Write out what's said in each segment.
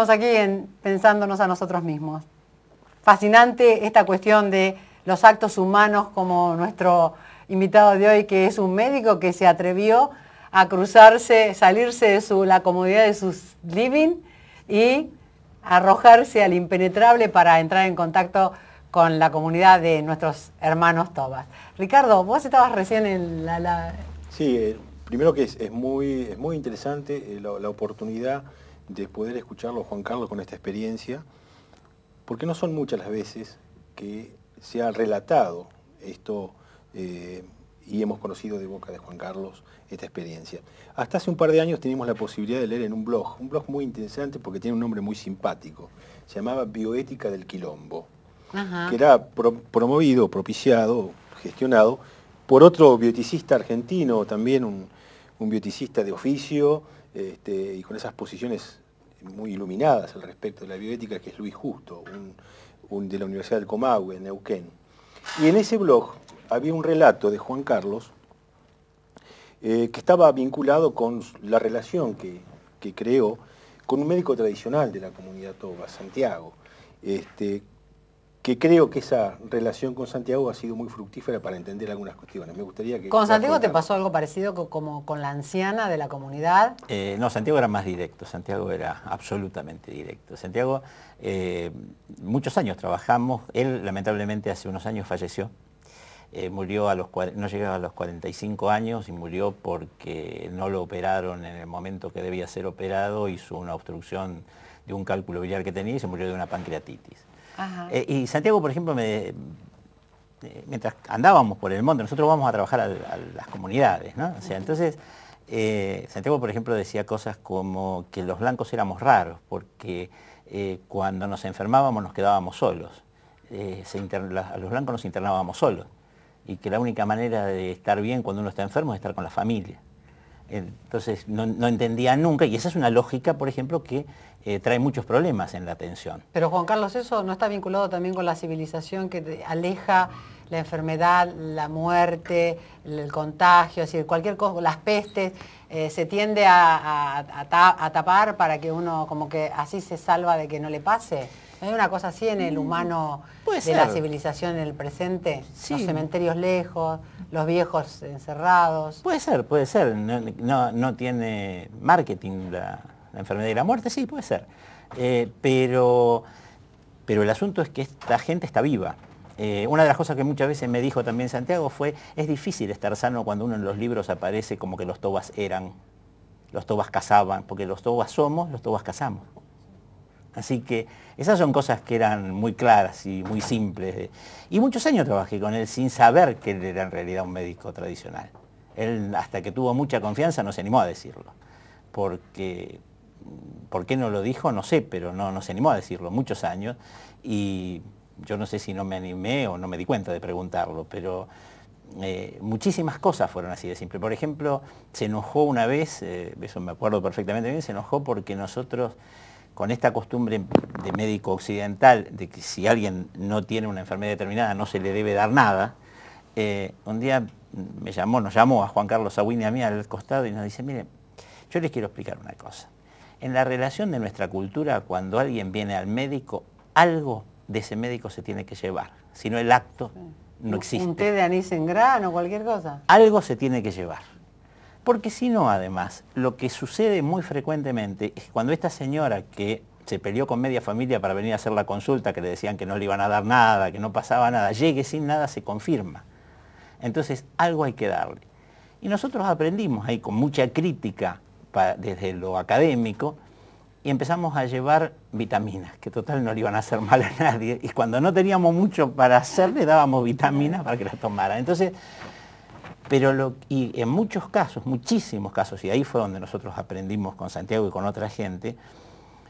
seguimos aquí pensándonos a nosotros mismos. Fascinante esta cuestión de los actos humanos, como nuestro invitado de hoy, que es un médico que se atrevió a cruzarse, salirse de la comodidad de su living y arrojarse al impenetrable para entrar en contacto con la comunidad de nuestros hermanos tobas. Ricardo, vos estabas recién en la... Sí, primero que es muy interesante la oportunidad de poder escucharlo, Juan Carlos, con esta experiencia, porque no son muchas las veces que se ha relatado esto y hemos conocido de boca de Juan Carlos esta experiencia. Hasta hace un par de años teníamos la posibilidad de leer en un blog muy interesante porque tiene un nombre muy simpático, se llamaba Bioética del Quilombo, que era promovido, propiciado, gestionado por otro bioeticista argentino, también un bioeticista de oficio, y con esas posiciones muy iluminadas al respecto de la bioética, que es Luis Justo, de la Universidad del Comahue, en Neuquén. Y en ese blog había un relato de Juan Carlos que estaba vinculado con la relación que creó con un médico tradicional de la comunidad toba, Santiago, que creo que esa relación con Santiago ha sido muy fructífera para entender algunas cuestiones. Me gustaría que... ¿Con Santiago te pasó algo parecido como con la anciana de la comunidad? No, Santiago era más directo, Santiago era absolutamente directo. Santiago, muchos años trabajamos, él lamentablemente hace unos años falleció, murió no llegaba a los 45 años y murió porque no lo operaron en el momento que debía ser operado, hizo una obstrucción de un cálculo biliar que tenía y se murió de una pancreatitis. Y Santiago, por ejemplo, mientras andábamos por el monte, nosotros vamos a trabajar a las comunidades, ¿no? O sea, entonces, Santiago, por ejemplo, decía cosas como que los blancos éramos raros, porque cuando nos enfermábamos nos quedábamos solos. A los blancos nos internábamos solos, y que la única manera de estar bien cuando uno está enfermo es estar con la familia. Entonces no entendía nunca, y esa es una lógica, por ejemplo, que trae muchos problemas en la atención. Pero Juan Carlos, ¿eso no está vinculado también con la civilización que aleja la enfermedad, la muerte, el contagio, es decir, cualquier cosa, las pestes, se tiende a tapar para que uno como que así se salva de que no le pase? ¿No hay una cosa así en el humano de la civilización en el presente? Sí. Los cementerios lejos, los viejos encerrados. Puede ser. No tiene marketing la enfermedad y la muerte, sí, puede ser. Pero el asunto es que esta gente está viva. Una de las cosas que muchas veces me dijo también Santiago fue, es difícil estar sano cuando uno en los libros aparece como que los tobas eran, los tobas cazaban, porque los tobas somos, los tobas cazamos. Así que esas son cosas que eran muy claras y muy simples. Y muchos años trabajé con él sin saber que él era en realidad un médico tradicional. Él, hasta que tuvo mucha confianza, no se animó a decirlo. Porque, ¿por qué no lo dijo? No sé, pero no se animó a decirlo muchos años. Y yo no sé si no me animé o no me di cuenta de preguntarlo, pero muchísimas cosas fueron así de simple. Por ejemplo, se enojó una vez, eso me acuerdo perfectamente bien, se enojó porque nosotros, con esta costumbre de médico occidental, de que si alguien no tiene una enfermedad determinada no se le debe dar nada, un día nos llamó a Juan Carlos Sawin y a mí al costado y nos dice, miren, yo les quiero explicar una cosa. En la relación de nuestra cultura, cuando alguien viene al médico, algo de ese médico se tiene que llevar, si no el acto no existe. ¿Un té de anís en grano o cualquier cosa? Algo se tiene que llevar. Porque si no, además, lo que sucede muy frecuentemente es que cuando esta señora que se peleó con media familia para venir a hacer la consulta, que le decían que no le iban a dar nada, que no pasaba nada, llegue sin nada, se confirma. Entonces, algo hay que darle. Y nosotros aprendimos ahí con mucha crítica desde lo académico y empezamos a llevar vitaminas, que total no le iban a hacer mal a nadie. Y cuando no teníamos mucho para hacer, le dábamos vitaminas para que las tomara. Entonces, y en muchos casos, muchísimos casos, y ahí fue donde nosotros aprendimos con Santiago y con otra gente,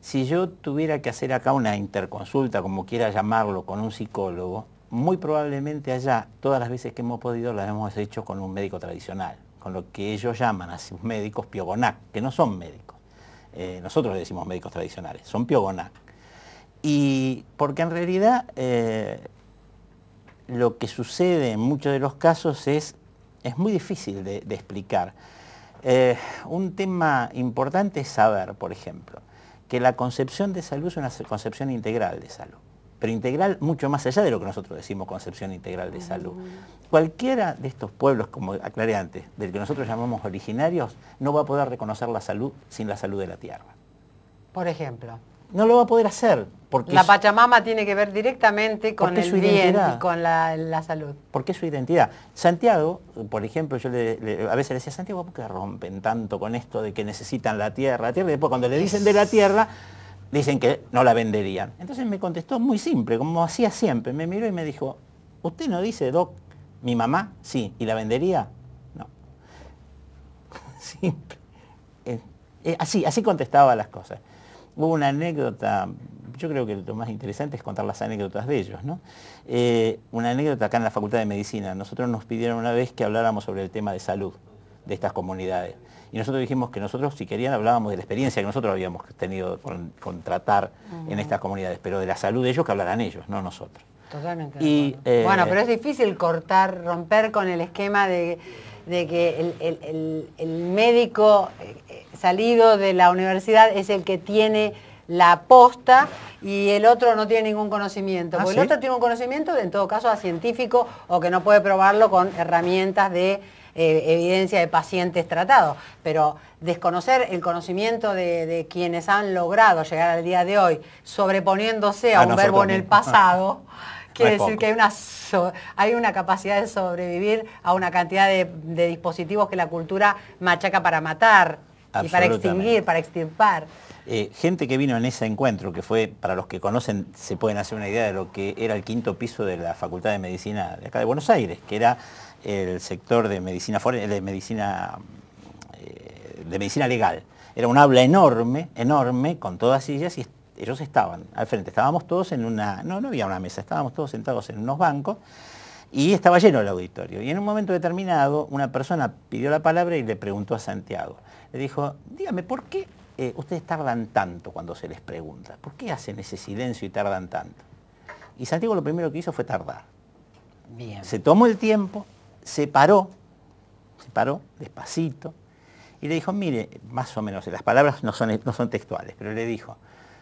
si yo tuviera que hacer acá una interconsulta, como quiera llamarlo, con un psicólogo, muy probablemente allá, todas las veces que hemos podido, las hemos hecho con un médico tradicional, con lo que ellos llaman a sus médicos piogonac, que no son médicos. Nosotros le decimos médicos tradicionales, son piogonac. Y porque en realidad lo que sucede en muchos de los casos es muy difícil de explicar. Un tema importante es saber, por ejemplo, que la concepción de salud es una concepción integral de salud, pero integral mucho más allá de lo que nosotros decimos concepción integral de salud. Cualquiera de estos pueblos, como aclaré antes, del que nosotros llamamos originarios, no va a poder reconocer la salud sin la salud de la tierra. Por ejemplo. No lo va a poder hacer. Porque la Pachamama tiene que ver directamente con el bien y con la salud. Porque es su identidad. Santiago, por ejemplo, yo a veces le decía, Santiago, ¿por qué rompen tanto con esto de que necesitan la tierra? Y después cuando le dicen de la tierra, dicen que no la venderían. Entonces me contestó muy simple, como hacía siempre. Me miró y me dijo, ¿usted no dice, Doc, mi mamá? Sí. ¿Y la vendería? No. Simple. Así contestaba las cosas. Hubo una anécdota, yo creo que lo más interesante es contar las anécdotas de ellos, ¿no? Una anécdota acá en la Facultad de Medicina. Nosotros nos pidieron una vez que habláramos sobre el tema de salud de estas comunidades. Y nosotros dijimos que nosotros, si querían, hablábamos de la experiencia que nosotros habíamos tenido con tratar en estas comunidades, pero de la salud de ellos que hablaran ellos, no nosotros. Totalmente. Bueno, pero es difícil romper con el esquema de que el médico salido de la universidad es el que tiene la posta y el otro no tiene ningún conocimiento. Porque el otro tiene un conocimiento, en todo caso, científico o que no puede probarlo con herramientas de evidencia de pacientes tratados. Pero desconocer el conocimiento de quienes han logrado llegar al día de hoy, sobreponiéndose a un verbo en el pasado, quiere decir que hay una capacidad de sobrevivir a una cantidad de dispositivos que la cultura machaca para matar y para extinguir, para extirpar. Gente que vino en ese encuentro, que fue, para los que conocen, se pueden hacer una idea de lo que era el 5.º piso de la Facultad de Medicina de acá de Buenos Aires, que era el sector de medicina legal. Era un aula enorme, con todas sillas, y ellos estaban al frente. Estábamos todos en una... No había una mesa, estábamos todos sentados en unos bancos y estaba lleno el auditorio. Y en un momento determinado, una persona pidió la palabra y le preguntó a Santiago. Le dijo, dígame, ¿por qué ustedes tardan tanto cuando se les pregunta? ¿Por qué hacen ese silencio y tardan tanto? Y Santiago lo primero que hizo fue tardar. Bien. Se tomó el tiempo, se paró despacito, y le dijo, mire, más o menos, las palabras no son textuales, pero le dijo,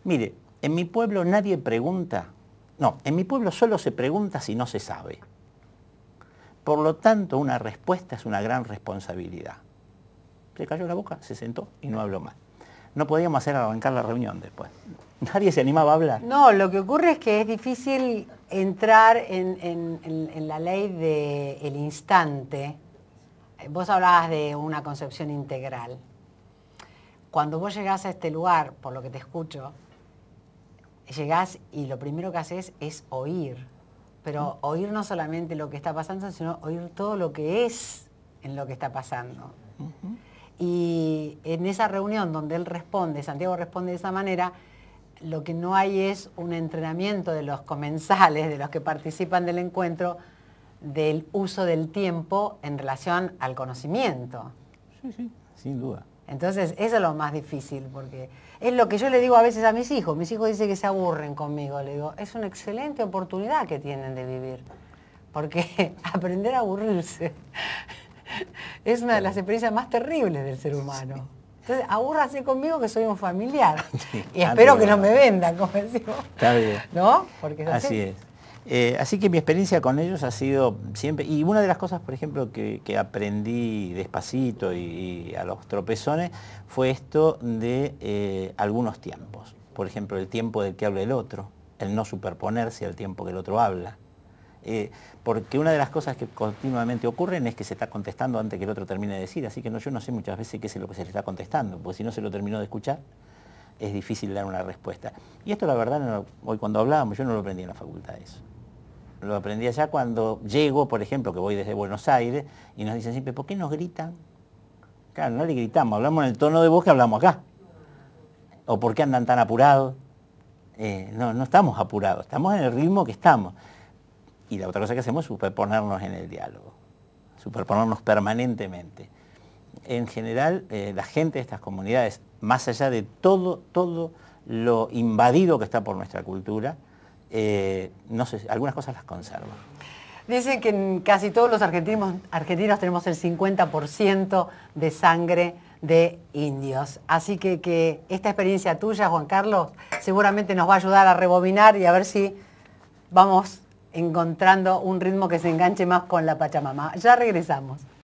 mire, en mi pueblo nadie pregunta, en mi pueblo solo se pregunta si no se sabe. Por lo tanto, una respuesta es una gran responsabilidad. Se cayó la boca, se sentó y no habló más. No podíamos hacer arrancar la reunión después. Nadie se animaba a hablar. No, lo que ocurre es que es difícil entrar en la ley del instante. Vos hablabas de una concepción integral. Cuando vos llegás a este lugar, por lo que te escucho, llegás y lo primero que haces es oír. Pero oír no solamente lo que está pasando, sino oír todo lo que es en lo que está pasando. Y en esa reunión donde él responde, Santiago responde de esa manera, lo que no hay es un entrenamiento de los comensales, de los que participan del encuentro, del uso del tiempo en relación al conocimiento. Sí, sin duda. Entonces, eso es lo más difícil, porque es lo que yo le digo a veces a mis hijos. Mis hijos dicen que se aburren conmigo. Le digo, es una excelente oportunidad que tienen de vivir, porque aprender a aburrirse es una de las experiencias más terribles del ser humano. Entonces, abúrrase conmigo que soy un familiar. Y espero que no me vendan, como decimos. Está bien. ¿No? Porque es así es. Así que mi experiencia con ellos ha sido siempre... Y una de las cosas, por ejemplo, que aprendí despacito y a los tropezones, fue esto de algunos tiempos. Por ejemplo, el tiempo del que habla el otro, el no superponerse al tiempo que el otro habla. Porque una de las cosas que continuamente ocurren es que se está contestando antes que el otro termine de decir, así que yo no sé muchas veces qué es lo que se le está contestando, porque si no se lo terminó de escuchar, es difícil dar una respuesta. Y esto la verdad, hoy cuando hablábamos, yo no lo aprendí en la facultad eso. Lo aprendí allá cuando llego, por ejemplo, que voy desde Buenos Aires, y nos dicen siempre, ¿por qué nos gritan? Claro, no le gritamos, hablamos en el tono de voz que hablamos acá. ¿O por qué andan tan apurados? No estamos apurados, estamos en el ritmo que estamos. Y la otra cosa que hacemos es superponernos en el diálogo, superponernos permanentemente. En general, la gente de estas comunidades, más allá de todo lo invadido que está por nuestra cultura, no sé, algunas cosas las conservan. Dicen que casi todos los argentinos tenemos el 50% de sangre de indios. Así que esta experiencia tuya, Juan Carlos, seguramente nos va a ayudar a rebobinar y a ver si vamos encontrando un ritmo que se enganche más con la Pachamama. Ya regresamos.